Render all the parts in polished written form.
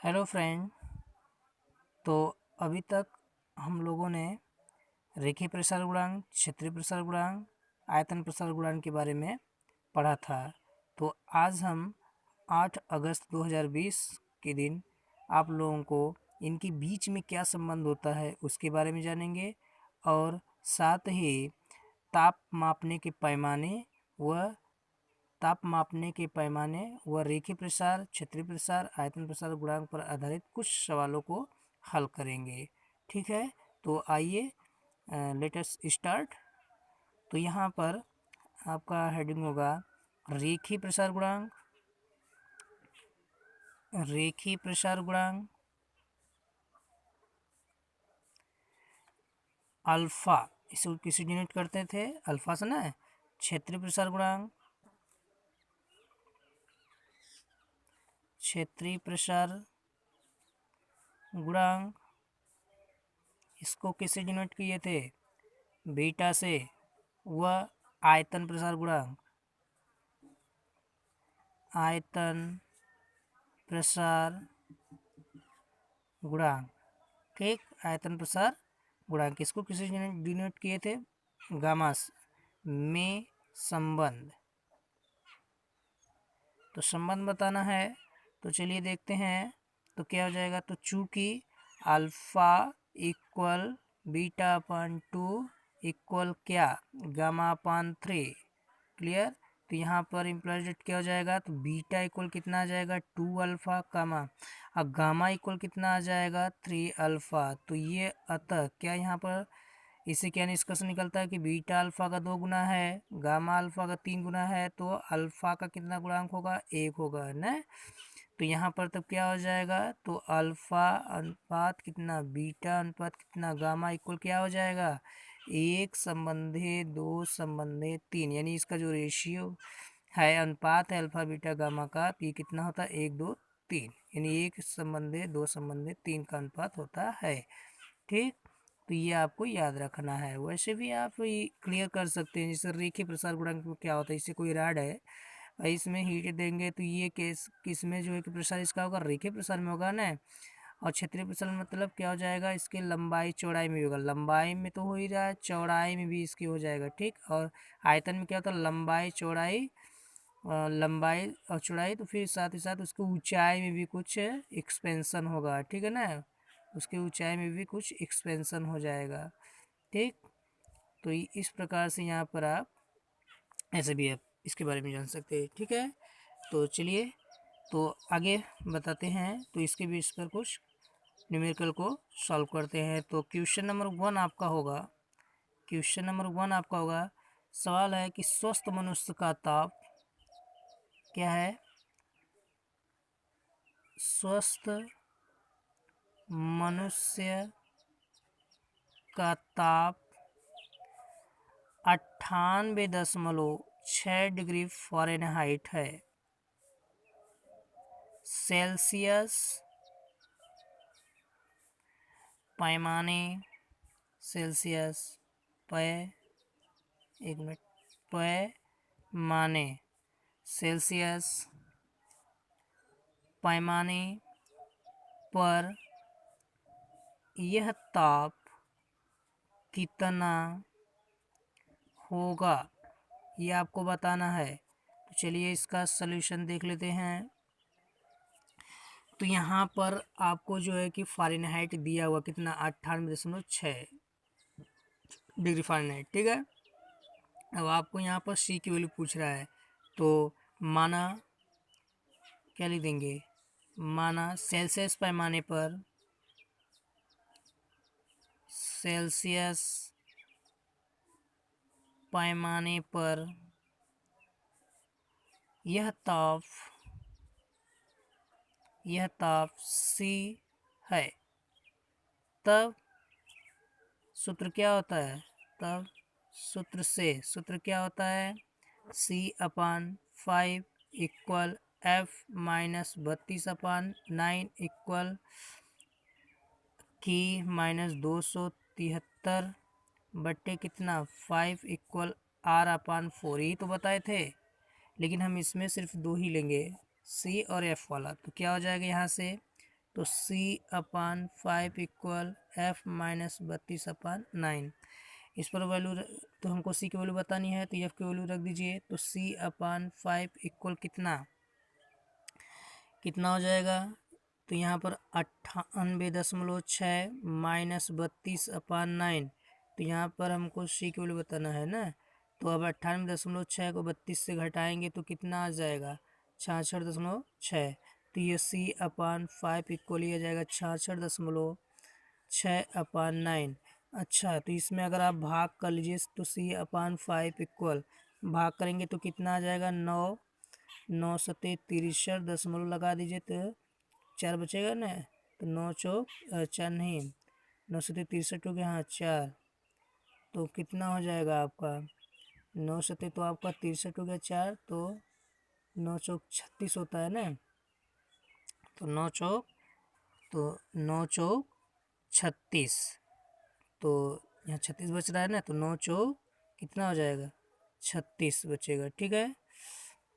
Hello friend. तो अभी तक हम लोगों ने रेखीय प्रसार गुणांक, क्षेत्रीय प्रसार गुणांक, आयतन प्रसार गुणांक के बारे में पढ़ा था। तो आज हम 8 अगस्त 2020 के दिन आप लोगों को इनके बीच में क्या संबंध होता है उसके बारे में जानेंगे और साथ ही ताप मापने के पैमाने व रेखीय प्रसार, क्षेत्रीय प्रसार, आयतन प्रसार गुणांक पर आधारित कुछ सवालों को हल करेंगे। ठीक है, तो आइए लेट अस स्टार्ट। तो यहाँ पर आपका हेडिंग होगा रेखीय प्रसार गुणांक। रेखीय प्रसार गुणांक अल्फा, इसको किसी डिनोट करते थे अल्फा से ना। क्षेत्रीय प्रसार गुणांक, क्षेत्रीय प्रसार गुणांक इसको किससे डिनोट किए थे? बीटा से। व आयतन प्रसार गुणांक, आयतन प्रसार गुणांक, ठीक, आयतन प्रसार गुणांक इसको किससे डिनोट किए थे? गामा में संबंध। तो संबंध बताना है तो चलिए देखते हैं। तो क्या हो जाएगा? तो चूंकि alpha equal beta upon 2 equal क्या? Gamma upon 3। क्लियर? तो यहाँ पर इम्प्लाइड रेट क्या हो जाएगा? तो बीटा इक्वल कितना आ जाएगा? 2 अल्फा गामा। अब गामा इक्वल कितना आ जाएगा? 3 अल्फा। तो ये अतः क्या यहाँ पर इससे क्या निष्कर्ष निकलता है कि बीटा अल्फा का 2 गुना है, गामा अल्फा का 3 गुना है, तो अल्फा का कितना गुणांक होगा? 1 होगा ना। तो यहाँ पर तब क्या हो जाएगा? तो अल्फा अनुपात कितना, बीटा अनुपात कितना, गामा इक्वल क्या हो जाएगा? 1 संबंधित 2 संबंधित 3, यानी इसका जो रेशियो है, अनुपात है अल्फा बीटा गामा का, तो ये कितना होता है? 1 2 3, यानी 1 संबंधित 2 संबंधित 3 का अनुपात होता है। ठीक, तो ये आपको याद रखना है। वैसे भी आप ये क्लियर कर सकते हैं, जैसे रेखीय प्रसार गुणांक में क्या होता है, इससे कोई राड है और इसमें हीट देंगे तो ये केस किसमें जो है कि प्रसार इसका होगा? रेखीय प्रसार में होगा ना। और क्षेत्रीय प्रसार मतलब क्या हो जाएगा? इसके लंबाई चौड़ाई में भी होगा। लंबाई में तो हो ही रहा है, चौड़ाई में भी इसकी हो जाएगा। ठीक, और आयतन में क्या होता है? लंबाई चौड़ाई, लंबाई और चौड़ाई, तो फिर साथ ही साथ उसकी ऊंचाई में भी कुछ एक्सपेंशन होगा। ठीक है ना, उसकी ऊंचाई में भी कुछ एक्सपेंशन हो जाएगा। ठीक, तो इस प्रकार से यहाँ पर आप ऐसे भी आप इसके बारे में जान सकते हैं। ठीक है, तो चलिए तो आगे बताते हैं। तो इसके भी इस पर कुछ न्यूमेरिकल को सॉल्व करते हैं। तो क्वेश्चन नंबर 1 आपका होगा, क्वेश्चन नंबर 1 आपका होगा, सवाल है कि स्वस्थ मनुष्य का ताप क्या है? स्वस्थ मनुष्य का ताप 98.6 डिग्री फ़ारेनहाइट है। सेल्सियस पैमाने, सेल्सियस पैमाने, सेल्सियस पैमाने पर यह ताप कितना होगा, ये आपको बताना है। तो चलिए इसका सलूशन देख लेते हैं। तो यहाँ पर आपको जो है कि फ़ारेनहाइट दिया हुआ कितना? 98.6 डिग्री फ़ारेनहाइट। ठीक है, अब आपको यहाँ पर सी की वैल्यू पूछ रहा है, तो माना क्या लिख देंगे? माना सेल्सियस पैमाने पर, सेल्सियस पैमाने पर यह ताप C है, तब सूत्र क्या होता है? तब सूत्र क्या होता है? C/5 इक्वल F-32/9 इक्वल की -273 बट्टे कितना? 5 इक्वल R/4। ही तो बताए थे, लेकिन हम इसमें सिर्फ 2 ही लेंगे, C और F वाला। तो क्या हो जाएगा यहाँ से? तो C/5 इक्वल F माइनस 32/9। इस पर वैल्यू तो हमको C की वैल्यू बतानी है, तो F की वैल्यू रख दीजिए। तो C/5 इक्वल कितना हो जाएगा? तो यहाँ पर 98.6 माइनस 32/9। तो यहाँ पर हमको C की वैल्यू बताना है ना। तो अब 98.6 को 32 से घटाएंगे तो कितना आ जाएगा? 66.6। तो ये C/5 इक्वल ही आ जाएगा 66.6/9। अच्छा, तो इसमें अगर आप भाग कर लीजिए तो C/5 इक्वल भाग करेंगे तो कितना आ जाएगा? 9 सत्ते 63 लगा दीजिए तो 4 बचेगा ना। तो 9 चौक 4 नहीं, 9 सत्ते 63 हो गया, हाँ 4। तो कितना हो जाएगा आपका? 9 सत्ते तो आपका 63 हो गया, 4 तो 9 चौक 36 होता है ना। तो 9 चौक 36। तो यहाँ 36 बच रहा है ना, तो 9 चौक कितना हो जाएगा? 36 बचेगा, ठीक है।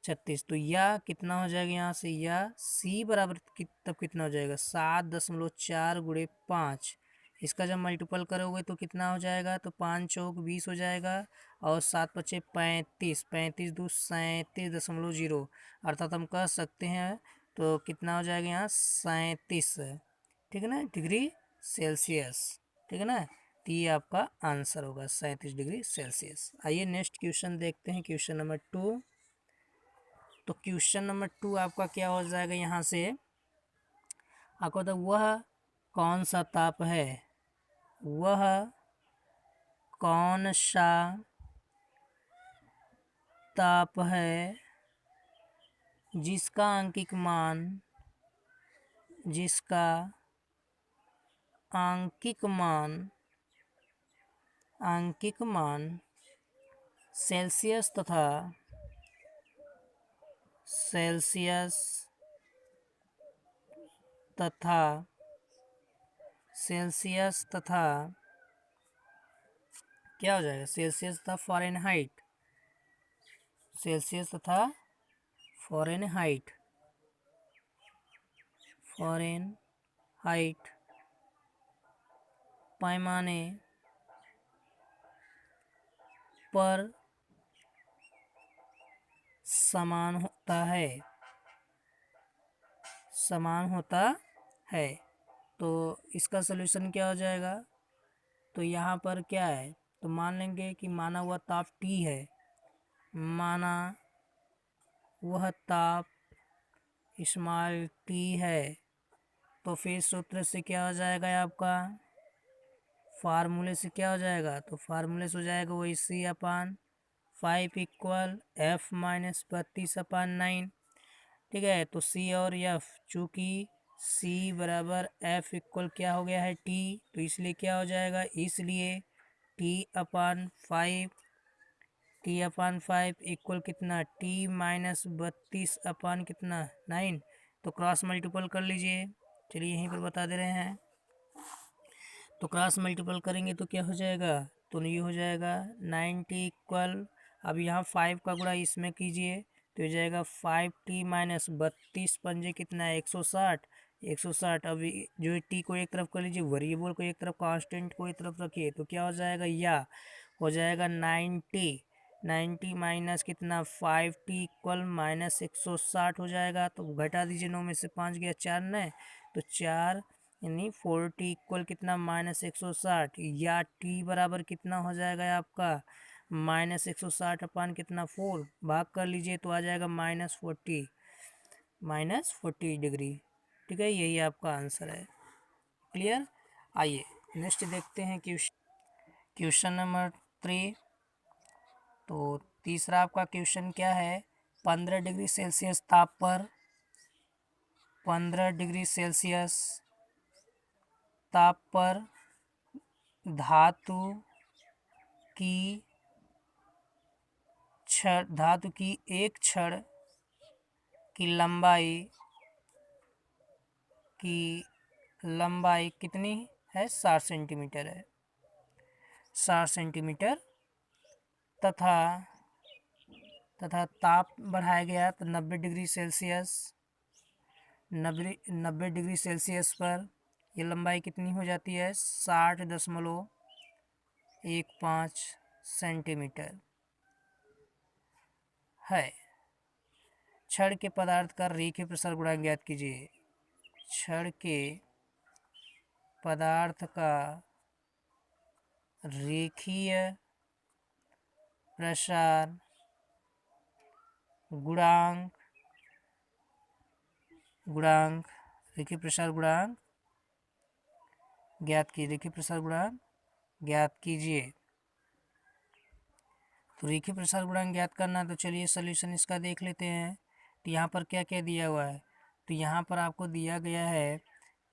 36 तो या कितना हो जाएगा यहाँ से? या C बराबर तब कितना हो जाएगा? 7.4 × 5। इसका जब मल्टीपल करोगे तो कितना हो जाएगा? तो 5 चौक 20 हो जाएगा, और 7 पचे 35, 35 दूँ 37.0, अर्थात हम कह सकते हैं तो कितना हो जाएगा यहाँ? 37, ठीक है ना, डिग्री सेल्सियस, ठीक है ना। तो ये आपका आंसर होगा 37 डिग्री सेल्सियस। आइए नेक्स्ट क्वेश्चन देखते हैं, क्वेश्चन नंबर 2। तो क्वेश्चन नंबर 2 आपका क्या हो जाएगा? यहाँ से आपको तो वह कौन सा ताप है, वह कौन सा ताप है जिसका आंकिक मान सेल्सियस तथा क्या हो जाएगा? सेल्सियस तथा फ़ारेनहाइट पैमाने पर समान होता है। तो इसका सलूशन क्या हो जाएगा? तो यहाँ पर क्या है? तो मान लेंगे कि माना हुआ ताप T है, माना वह ताप स्मॉल t है। तो फिर सूत्र से क्या हो जाएगा आपका? फार्मूले से क्या हो जाएगा? तो फार्मूले से हो जाएगा वही C/5 इक्वल F माइनस 32/9, ठीक है। तो C और F, चूँकि C बराबर F इक्वल क्या हो गया है? T, तो इसलिए क्या हो जाएगा? इसलिए T/5 इक्वल कितना? T minus 32/9। तो क्रॉस मल्टीपल कर लीजिए, चलिए यहीं पर बता दे रहे हैं। तो क्रॉस मल्टीपल करेंगे तो क्या हो जाएगा? तो ये हो जाएगा 90 इक्वल, अब यहाँ 5 का गुणा इसमें कीजिए तो हो जाएगा 5t माइनस 32 पंजे कितना है? 160। अब जो टी को एक तरफ कर लीजिए, वेरिएबल को एक तरफ, कांस्टेंट को एक तरफ रखिए, तो क्या हो जाएगा? या हो जाएगा 90 माइनस कितना? 5t इक्वल माइनस 160 हो जाएगा। तो घटा दीजिए, 9 में से 5 गया, 4 न, तो 4 यानी 40 इक्वल कितना? माइनस 160। या t बराबर कितना हो जाएगा आपका? माइनस 160 अपान कितना? 4, भाग कर लीजिए तो आ जाएगा -40 डिग्री, ठीक है। यही आपका आंसर है। क्लियर? आइए नेक्स्ट देखते हैं क्वेश्चन नंबर 3। तो तीसरा आपका क्वेश्चन क्या है? 15 डिग्री सेल्सियस ताप पर 15 डिग्री सेल्सियस ताप पर धातु की एक छड़ की लंबाई कितनी है? 60 सेंटीमीटर है, 60 सेंटीमीटर, तथा ताप बढ़ाया गया तो 90 डिग्री सेल्सियस 90 डिग्री सेल्सियस पर ये लंबाई कितनी हो जाती है? 60.15 सेंटीमीटर है। छड़ के पदार्थ का रेखीय प्रसार गुणांक ज्ञात कीजिए। छड़ के पदार्थ का रेखीय प्रसार गुणांक रेखीय प्रसार गुणांक ज्ञात कीजिए। रेखीय प्रसार गुणांक ज्ञात कीजिए। तो रेखीय प्रसार गुणांक ज्ञात करना, तो चलिए सॉल्यूशन इसका देख लेते हैं। तो यहाँ पर क्या क्या दिया हुआ है? तो यहाँ पर आपको दिया गया है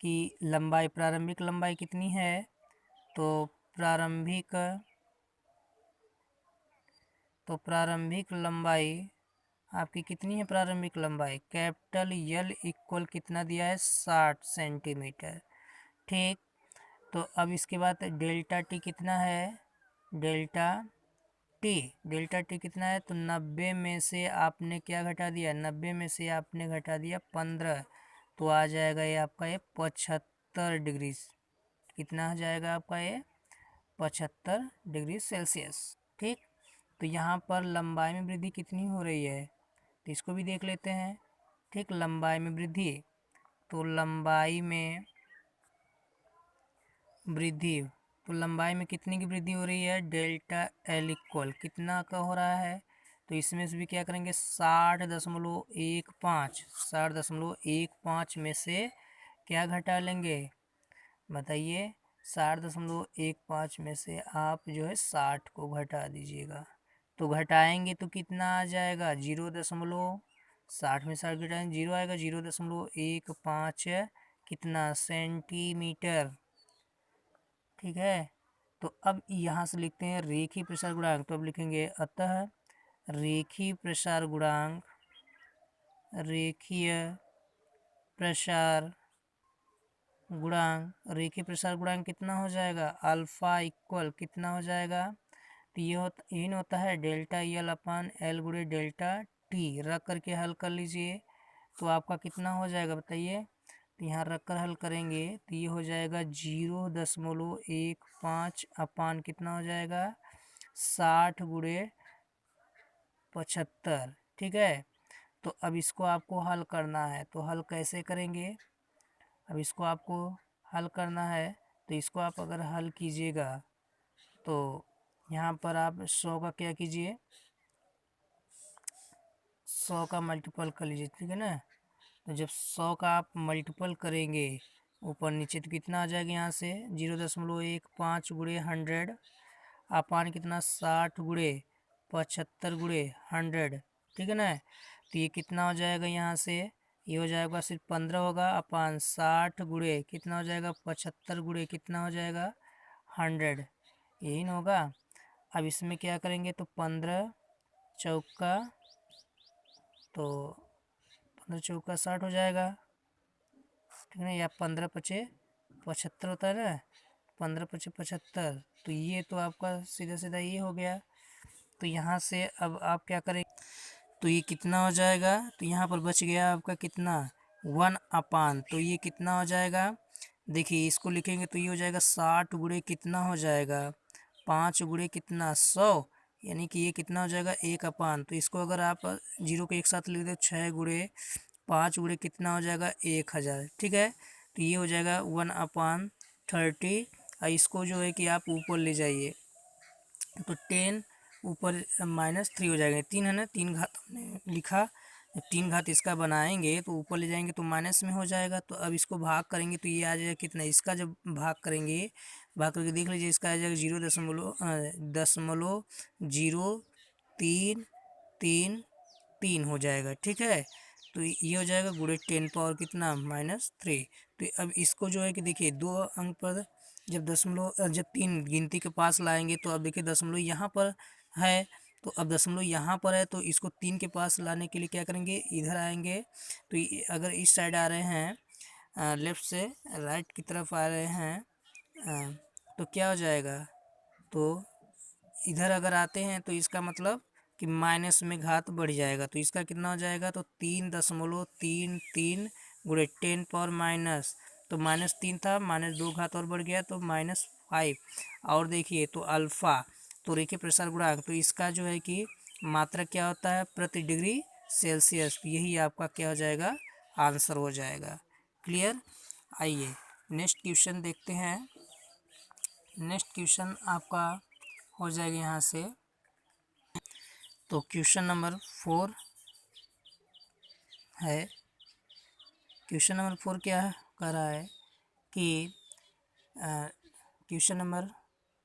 कि लंबाई, प्रारंभिक लंबाई कितनी है? तो प्रारंभिक लंबाई आपकी कितनी है? प्रारंभिक लंबाई कैपिटल यल इक्वल कितना दिया है? 60 सेंटीमीटर। ठीक, तो अब इसके बाद डेल्टा टी कितना है? डेल्टा टी कितना है? तो 90 में से आपने क्या घटा दिया? 90 में से आपने घटा दिया 15, तो आ जाएगा ये आपका ये 75 डिग्री। कितना आ जाएगा आपका ये? 75 डिग्री सेल्सियस। ठीक, तो यहाँ पर लंबाई में वृद्धि कितनी हो रही है? तो इसको भी देख लेते हैं। ठीक, लंबाई में वृद्धि, तो लंबाई में वृद्धि, तो लंबाई में कितनी की वृद्धि हो रही है? डेल्टा एल इक्वल कितना का हो रहा है? तो इसमें से भी क्या करेंगे? 60.15 में से क्या घटा लेंगे? बताइए। 60.15 में से आप जो है 60 को घटा दीजिएगा। तो घटाएंगे तो कितना आ जाएगा? 0.60 में 60 घटाएंगे 0 आएगा। 0.15 कितना? सेंटीमीटर। ठीक है, तो अब यहाँ से लिखते हैं रेखीय प्रसार गुणांक। तो अब लिखेंगे अतः रेखीय प्रसार गुणांक रेखीय प्रसार गुणांक कितना हो जाएगा? अल्फा इक्वल कितना हो जाएगा? तो ये यही न होता है डेल्टा यल अपन एल गुणे डेल्टा टी। रख करके हल कर लीजिए, तो आपका कितना हो जाएगा बताइए। तो यहाँ रख कर हल करेंगे तो ये हो जाएगा 0.15 अपान कितना हो जाएगा? 60 गुणे 75। ठीक है, तो अब इसको आपको हल करना है। तो हल कैसे करेंगे? अब इसको आपको हल करना है, तो इसको आप अगर हल कीजिएगा तो यहाँ पर आप 100 का क्या कीजिए? 100 का मल्टीपल कर लीजिए। ठीक है ना, तो जब 100 का आप मल्टीपल करेंगे ऊपर नीचे तो कितना आ जाएगा? यहाँ से 0.15 गुणे 100 अपान कितना? 60 गुणे 75 गुणे 100। ठीक है ना, तो ये कितना हो जाएगा? यहाँ से ये हो जाएगा सिर्फ 15 होगा अपान 60 गुणे कितना हो जाएगा? 75 गुणे कितना हो जाएगा? 100। यही ना होगा। अब इसमें क्या करेंगे? तो 15 चौका, तो 15 चौका 60 हो जाएगा। ठीक है ना, या 15 पचे 75 होता है ना, 15 पचे 75। तो ये तो आपका सीधा सीधा ये हो गया। तो यहाँ से अब आप क्या करें? तो ये कितना हो जाएगा? तो यहाँ पर बच गया आपका कितना? 1 अपान, तो ये कितना हो जाएगा? देखिए इसको लिखेंगे तो ये हो जाएगा 60 गुणे कितना हो जाएगा? 5 गुणे कितना? 100, यानी कि ये कितना हो जाएगा? 1 अपान। तो इसको अगर आप 0 को एक साथ लिख दे, 6 गुणे 5 गुणे कितना हो जाएगा? 1000। ठीक है, तो ये हो जाएगा 1/30। और इसको जो है कि आप ऊपर ले जाइए तो 10 ऊपर -3 हो जाएगा। 3 है ना, 3 घात हमने लिखा, जब 3 घात इसका बनाएंगे तो ऊपर ले जाएंगे तो माइनस में हो जाएगा। तो अब इसको भाग करेंगे तो ये आ जाएगा कितना? इसका जब भाग करेंगे, भाग करके देख लीजिए, इसका आ जाएगा 0.0333 हो जाएगा। ठीक है, तो ये हो जाएगा गुणे 10 पावर कितना? -3। तो अब इसको जो है कि देखिए 2 अंक पर जब 3 गिनती के पास लाएंगे तो अब देखिए दशमलव यहाँ पर है, तो अब दशमलव यहाँ पर है, तो इसको 3 के पास लाने के लिए क्या करेंगे? इधर आएंगे। तो अगर इस साइड आ रहे हैं, लेफ्ट से राइट की तरफ आ रहे हैं, तो क्या हो जाएगा? तो इधर अगर आते हैं तो इसका मतलब कि माइनस में घात बढ़ जाएगा। तो इसका कितना हो जाएगा? तो 3.33 गुणे 10 पावर माइनस, तो -3 था, -2 घात और बढ़ गया तो -5। और देखिए तो अल्फ़ा, तो रेखीय प्रसार गुणांक, तो इसका जो है कि मात्रक क्या होता है प्रति डिग्री सेल्सियस। यही आपका क्या हो जाएगा आंसर हो जाएगा। क्लियर। आइए नेक्स्ट क्वेश्चन देखते हैं। नेक्स्ट क्वेश्चन आपका हो जाएगा यहाँ से, तो क्वेश्चन नंबर 4 है। क्वेश्चन नंबर 4 क्या कह रहा है कि क्वेश्चन नंबर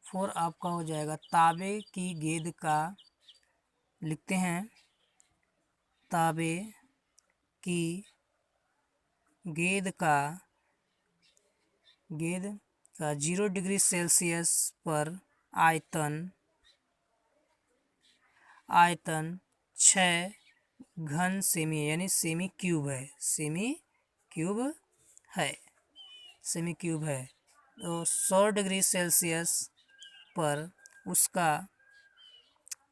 4 आपका हो जाएगा तांबे की गेंद का, लिखते हैं तांबे की गेंद का 0 डिग्री सेल्सियस पर आयतन 6 घन सेमी यानी सेमी क्यूब है, सेमी क्यूब है, सेमी क्यूब है। तो 100 डिग्री सेल्सियस पर उसका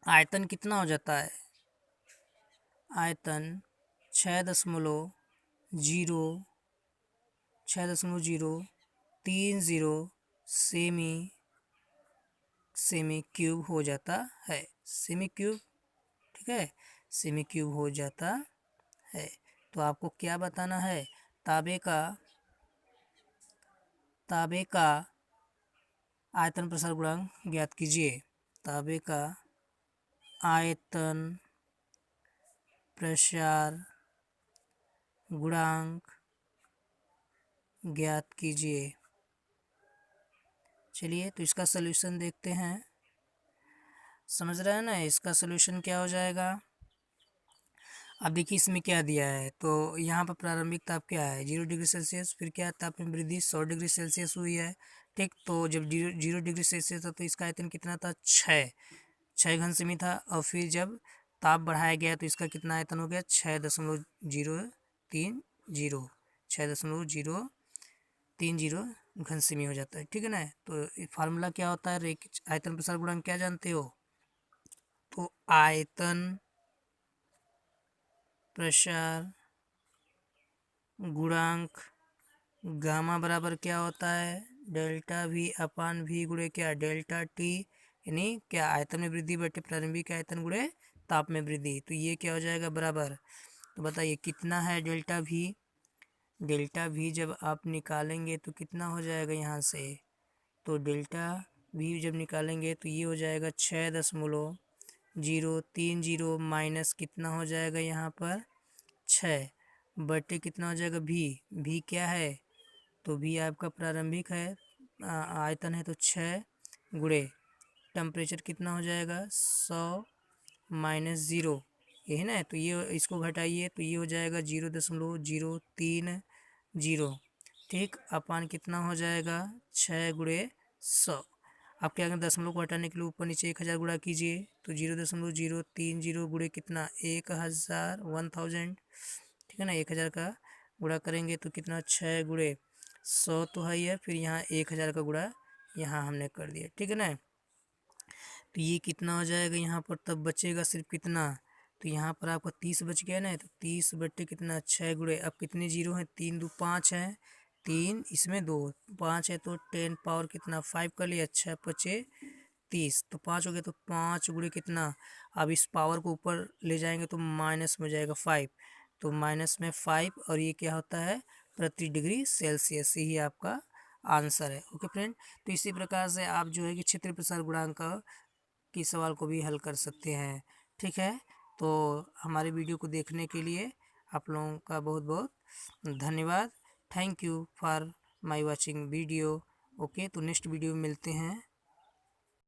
आयतन कितना हो जाता है, आयतन 6.030 सेमी क्यूब हो जाता है, सेमी क्यूब, ठीक है, सेमी क्यूब हो जाता है। तो आपको क्या बताना है, तांबे का आयतन प्रसार गुणांक ज्ञात कीजिए। तांबे का आयतन प्रसार गुणांक ज्ञात कीजिए। चलिए तो इसका सलूशन देखते हैं। समझ रहे हैं ना, इसका सलूशन क्या हो जाएगा। अब देखिए इसमें क्या दिया है, तो यहाँ पर प्रारंभिक ताप क्या है 0 डिग्री सेल्सियस, फिर क्या ताप में वृद्धि 100 डिग्री सेल्सियस हुई है, ठीक। तो जब 0 डिग्री सेल्सियस था तो इसका आयतन कितना था 6 घन सेमी था, और फिर जब ताप बढ़ाया गया तो इसका कितना आयतन हो गया 6.030 घन सेमी हो जाता है, ठीक है ना। तो फार्मूला क्या होता है, आयतन प्रसार गुणांक क्या जानते हो, तो आयतन प्रसार गुणांक गामा बराबर क्या होता है डेल्टा V अपान V गुणे क्या डेल्टा T, यानी क्या आयतन में वृद्धि बटे प्रारंभिक आयतन गुणे ताप में वृद्धि। तो ये क्या हो जाएगा बराबर, तो बताइए कितना है डेल्टा V। डेल्टा V जब आप निकालेंगे तो कितना हो जाएगा यहाँ से, तो डेल्टा V जब निकालेंगे तो ये हो जाएगा 6.030 माइनस कितना हो जाएगा यहाँ पर 6 बटे कितना हो जाएगा V क्या है, तो V आपका प्रारंभिक है आयतन है, तो 6 गुणे टेम्परेचर कितना हो जाएगा 100 माइनस 0, यही ना। तो ये इसको घटाइए तो ये हो जाएगा 0.030, ठीक, अपान कितना हो जाएगा 6 गुणे 100। आप क्या करें दशमलव को हटाने के लिए ऊपर नीचे 1000 गुणा कीजिए, तो 0.030 गुणे कितना 1000, ठीक है ना। 1000 का गुणा करेंगे तो कितना 6 गुणे 100 तो है ही है, फिर यहाँ 1000 का गुणा यहाँ हमने कर दिया, ठीक है ना। तो ये कितना हो जाएगा यहाँ पर, तब बचेगा सिर्फ कितना, तो यहाँ पर आपका 30 बच गया ना, तो 30 बटे कितना 6 गुणे, अब कितने जीरो हैं 3 2 5 है, 3 इसमें 2 5 है, तो 10 पावर कितना 5 कर लिया, 6 पचे 30, तो 5 हो गया, तो 5 गुणे कितना, अब इस पावर को ऊपर ले जाएंगे तो माइनस में जाएगा 5, तो माइनस में 5, और ये क्या होता है प्रति डिग्री सेल्सियस, यही आपका आंसर है। ओके फ्रेंड, तो इसी प्रकार से आप जो है कि क्षेत्रीय प्रसार गुणांक की सवाल को भी हल कर सकते हैं, ठीक है। तो हमारे वीडियो को देखने के लिए आप लोगों का बहुत बहुत धन्यवाद। Thank you for my watching video. Okay, तो नेक्स्ट वीडियो में मिलते हैं।